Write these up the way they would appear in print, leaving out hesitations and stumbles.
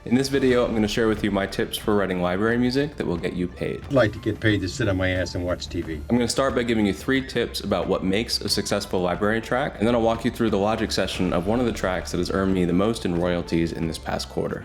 In this video, I'm going to share with you my tips for writing library music that will get you paid. I'd like to get paid to sit on my ass and watch TV. I'm going to start by giving you 3 tips about what makes a successful library track, and then I'll walk you through the logic session of one of the tracks that has earned me the most in royalties in this past quarter.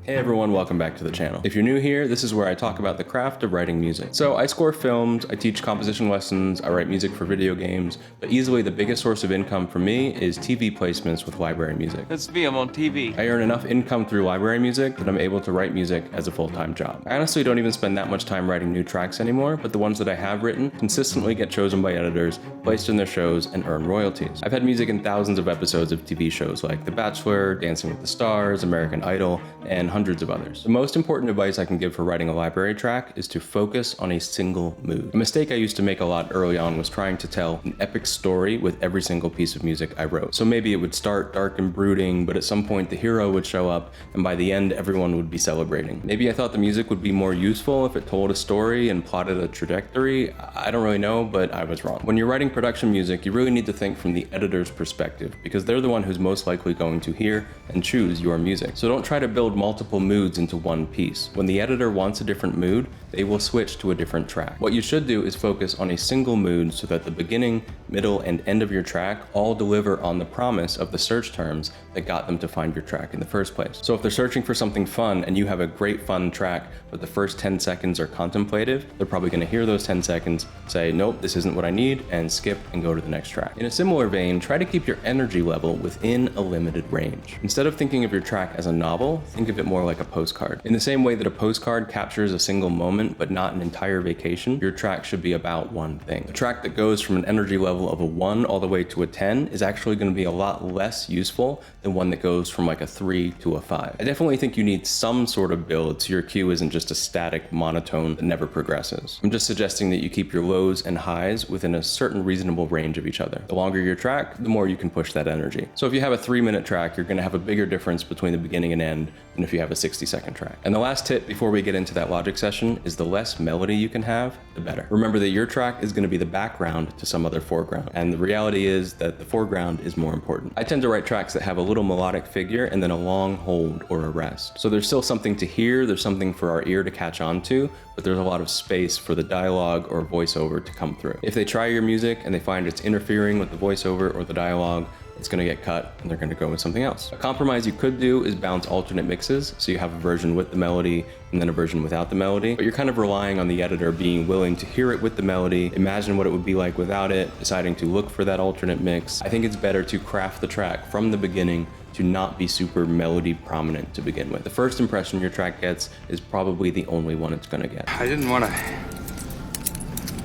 Hey everyone, welcome back to the channel. If you're new here, this is where I talk about the craft of writing music. So I score films, I teach composition lessons, I write music for video games, but easily the biggest source of income for me is TV placements with library music. That's me, I'm on TV. I earn enough income through library music that I'm able to write music as a full-time job. I honestly don't even spend that much time writing new tracks anymore, but the ones that I have written consistently get chosen by editors, placed in their shows, and earn royalties. I've had music in thousands of episodes of TV shows like The Bachelor, Dancing with the Stars, American Idol, and hundreds of others. The most important advice I can give for writing a library track is to focus on a single mood. A mistake I used to make a lot early on was trying to tell an epic story with every single piece of music I wrote. So maybe it would start dark and brooding, but at some point the hero would show up, and by the end everyone would be celebrating. Maybe I thought the music would be more useful if it told a story and plotted a trajectory. I don't really know, but I was wrong. When you're writing production music, you really need to think from the editor's perspective, because they're the one who's most likely going to hear and choose your music. So don't try to build multiple moods into one piece. When the editor wants a different mood, they will switch to a different track. What you should do is focus on a single mood so that the beginning, middle, and end of your track all deliver on the promise of the search terms that got them to find your track in the first place. So if they're searching for something fun and you have a great fun track, but the first 10 seconds are contemplative, they're probably going to hear those 10 seconds, say, nope, this isn't what I need, and skip and go to the next track. In a similar vein, try to keep your energy level within a limited range. Instead of thinking of your track as a novel, think of it more like a postcard. In the same way that a postcard captures a single moment but not an entire vacation, your track should be about one thing. A track that goes from an energy level of a 1 all the way to a 10 is actually going to be a lot less useful than one that goes from like a 3 to a 5. I definitely think you need some sort of build so your cue isn't just a static monotone that never progresses. I'm just suggesting that you keep your lows and highs within a certain reasonable range of each other. The longer your track, the more you can push that energy. So if you have a 3-minute track, you're going to have a bigger difference between the beginning and end than if you have a 60-second track. And the last tip before we get into that logic session is the less melody you can have, the better. Remember that your track is going to be the background to some other foreground, and the reality is that the foreground is more important. I tend to write tracks that have a little melodic figure and then a long hold or a rest. So there's still something to hear, there's something for our ear to catch on to, but there's a lot of space for the dialogue or voiceover to come through. If they try your music and they find it's interfering with the voiceover or the dialogue, it's going to get cut and they're going to go with something else. A compromise you could do is bounce alternate mixes, so you have a version with the melody and then a version without the melody, but you're kind of relying on the editor being willing to hear it with the melody, imagine what it would be like without it, deciding to look for that alternate mix. I think it's better to craft the track from the beginning to not be super melody prominent to begin with. The first impression your track gets is probably the only one it's going to get. I didn't want to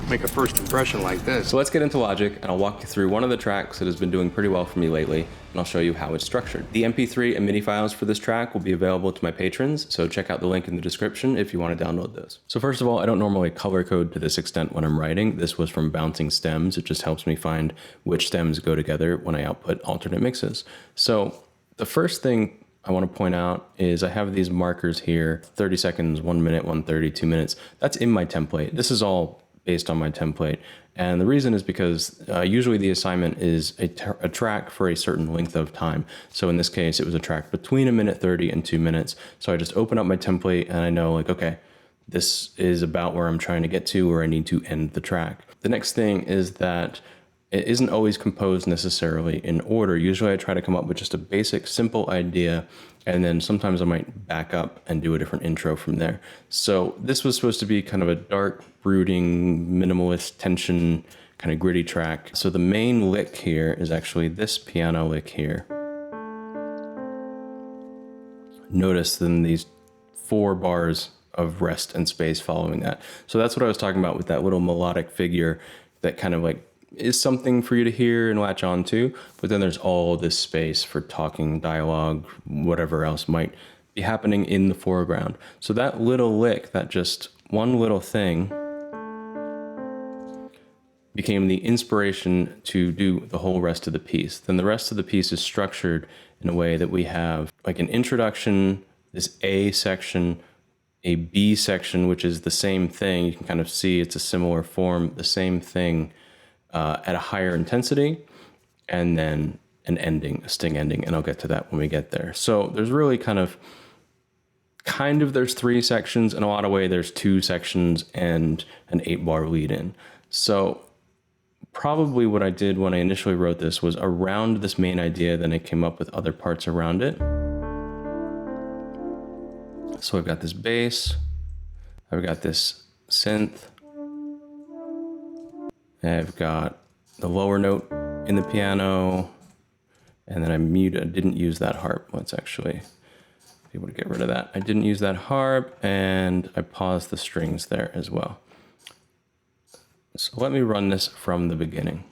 make a first impression like this. So let's get into logic, and I'll walk you through one of the tracks that has been doing pretty well for me lately, and I'll show you how it's structured. The MP3 and MIDI files for this track will be available to my patrons, so check out the link in the description if you want to download those. So first of all, I don't normally color code to this extent when I'm writing. This was from bouncing stems. It just helps me find which stems go together when I output alternate mixes. So the first thing I want to point out is I have these markers here, 30 seconds, 1 minute, 1:30, 2 minutes. That's in my template. This is all based on my template. And the reason is because usually the assignment is a track for a certain length of time. So in this case, it was a track between 1:30 and 2 minutes. So I just open up my template and I know like, okay, this is about where I'm trying to get to, where I need to end the track. The next thing is that it isn't always composed necessarily in order. Usually I try to come up with just a basic, simple idea, and then sometimes I might back up and do a different intro from there. So this was supposed to be kind of a dark, brooding, minimalist, tension, kind of gritty track. So the main lick here is actually this piano lick here. Notice then these 4 bars of rest and space following that. So that's what I was talking about with that little melodic figure that kind of like is something for you to hear and latch on to, but then there's all this space for talking, dialogue, whatever else might be happening in the foreground. So that little lick, that just one little thing, became the inspiration to do the whole rest of the piece. Then the rest of the piece is structured in a way that we have like an introduction, this A section, a B section, which is the same thing. You can kind of see it's a similar form, the same thing, at a higher intensity, and then an ending, a sting ending, and I'll get to that when we get there. So there's really kind of there's 3 sections. In a lot of way, there's 2 sections and an 8-bar lead in. So probably what I did when I initially wrote this was around this main idea, then I came up with other parts around it. So I've got this bass, I've got this synth, I've got the lower note in the piano, and then I didn't use that harp. Let's actually be able to get rid of that. I didn't use that harp, and I paused the strings there as well. So let me run this from the beginning.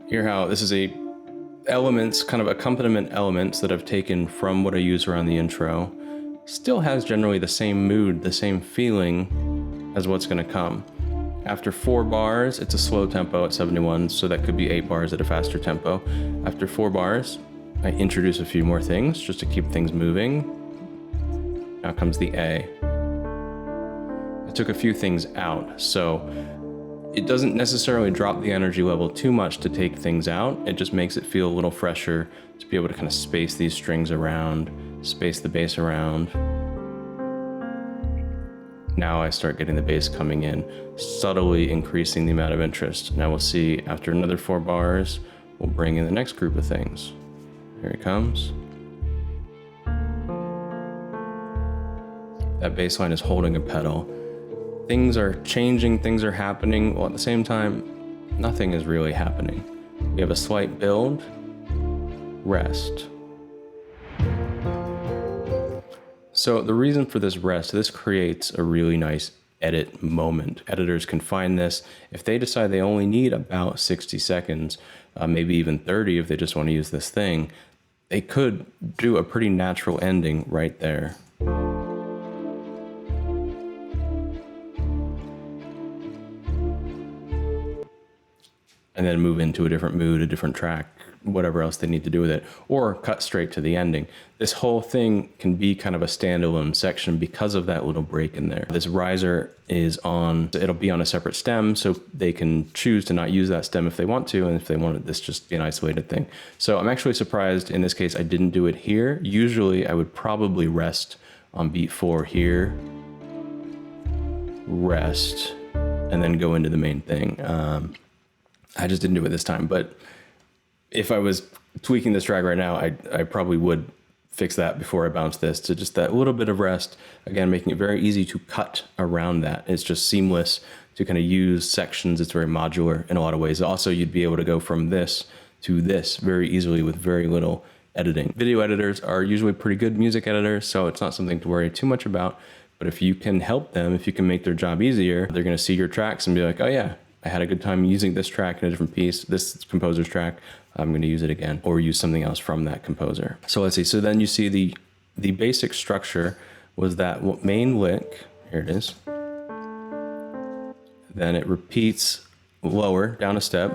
Hear how this is kind of accompaniment elements that I've taken from what I use around the intro. Still has generally the same mood, the same feeling as what's gonna come. After 4 bars, it's a slow tempo at 71, so that could be 8 bars at a faster tempo. After 4 bars, I introduce a few more things just to keep things moving. Now comes the A. I took a few things out, so it doesn't necessarily drop the energy level too much to take things out. It just makes it feel a little fresher to be able to kind of space these strings around, space the bass around. Now I start getting the bass coming in, subtly increasing the amount of interest. Now we'll see after another 4 bars, we'll bring in the next group of things. Here it comes. That bass line is holding a pedal. Things are changing, things are happening, while at the same time, nothing is really happening. We have a slight build, rest. So the reason for this rest, this creates a really nice edit moment. Editors can find this. If they decide they only need about 60 seconds, maybe even 30 if they just want to use this thing, they could do a pretty natural ending right there. And then move into a different mood, a different track, whatever else they need to do with it, or cut straight to the ending. This whole thing can be kind of a standalone section because of that little break in there. This riser it'll be on a separate stem, so they can choose to not use that stem if they want to, and if they want this just be an isolated thing. So I'm actually surprised in this case I didn't do it here. Usually I would probably rest on beat 4 here, rest, and then go into the main thing. I just didn't do it this time, but if I was tweaking this track right now, I probably would fix that before I bounce this to just that little bit of rest. Again, making it very easy to cut around that. It's just seamless to kind of use sections. It's very modular in a lot of ways. Also, you'd be able to go from this to this very easily with very little editing. Video editors are usually pretty good music editors, so it's not something to worry too much about. But if you can help them, if you can make their job easier, they're going to see your tracks and be like, oh yeah, I had a good time using this track in a different piece, this composer's track, I'm going to use it again, or use something else from that composer. So let's see, so then you see the basic structure was that main lick, here it is, then it repeats lower, down a step,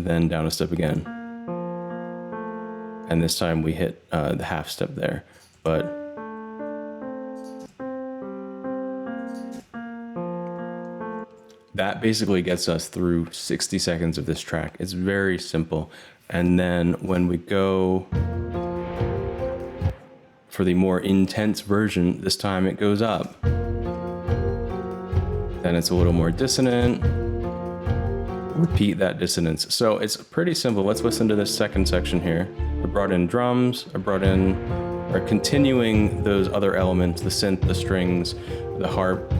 then down a step again. And this time we hit the half step there, but that basically gets us through 60 seconds of this track. It's very simple. And then when we go for the more intense version, this time it goes up. Then it's a little more dissonant. Repeat that dissonance. So it's pretty simple. Let's listen to this second section here. I brought in drums, continuing those other elements, the synth, the strings, the harp,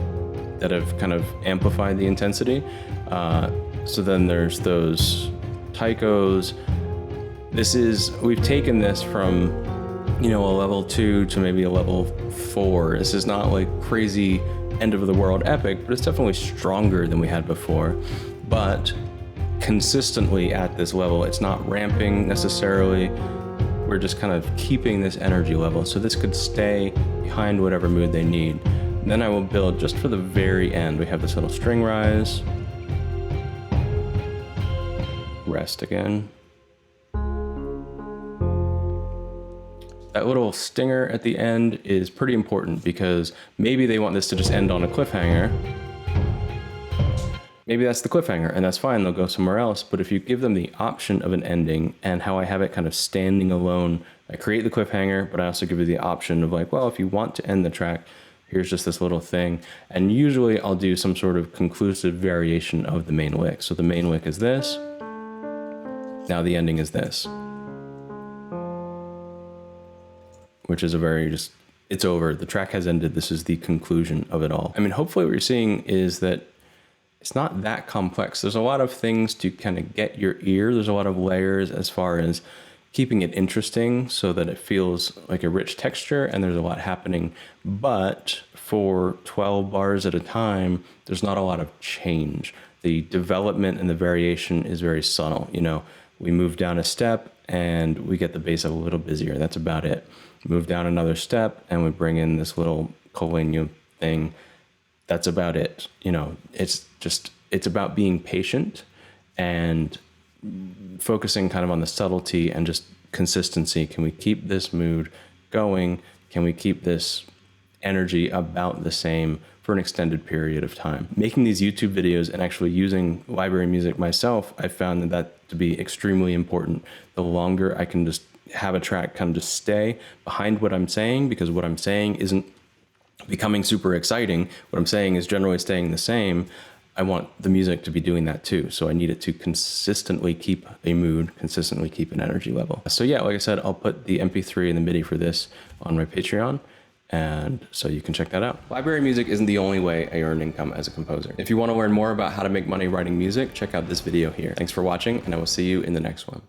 that have kind of amplified the intensity. So then there's those taikos. We've taken this from, a level 2 to maybe a level 4. This is not like crazy end of the world epic, but it's definitely stronger than we had before. But consistently at this level, it's not ramping necessarily. We're just kind of keeping this energy level. So this could stay behind whatever mood they need. Then I will build just for the very end. We have this little string rise, rest again. That little stinger at the end is pretty important because maybe they want this to just end on a cliffhanger. maybe that's the cliffhanger, and that's fine, they'll go somewhere else. But if you give them the option of an ending, and how I have it kind of standing alone, I create the cliffhanger, but I also give you the option of like, well, if you want to end the track, here's just this little thing. And usually I'll do some sort of conclusive variation of the main lick. So the main lick is this. Now the ending is this. Which is a very just, it's over. The track has ended. This is the conclusion of it all. I mean, hopefully what you're seeing is that it's not that complex. There's a lot of things to kind of get your ear. There's a lot of layers as far as keeping it interesting so that it feels like a rich texture and there's a lot happening. But for 12 bars at a time, there's not a lot of change. The development and the variation is very subtle. You know, we move down a step and we get the bass a little busier. That's about it. Move down another step and we bring in this little collegno thing. That's about it. You know, it's about being patient and focusing kind of on the subtlety and just consistency. Can we keep this mood going? Can we keep this energy about the same for an extended period of time? Making these YouTube videos and actually using library music myself, I found that to be extremely important. The longer I can just have a track kind of just stay behind what I'm saying, because what I'm saying isn't becoming super exciting. What I'm saying is generally staying the same. I want the music to be doing that too. So I need it to consistently keep a mood, consistently keep an energy level. So yeah, like I said, I'll put the MP3 and the MIDI for this on my Patreon. And so you can check that out. Library music isn't the only way I earn income as a composer. If you want to learn more about how to make money writing music, check out this video here. Thanks for watching, and I will see you in the next one.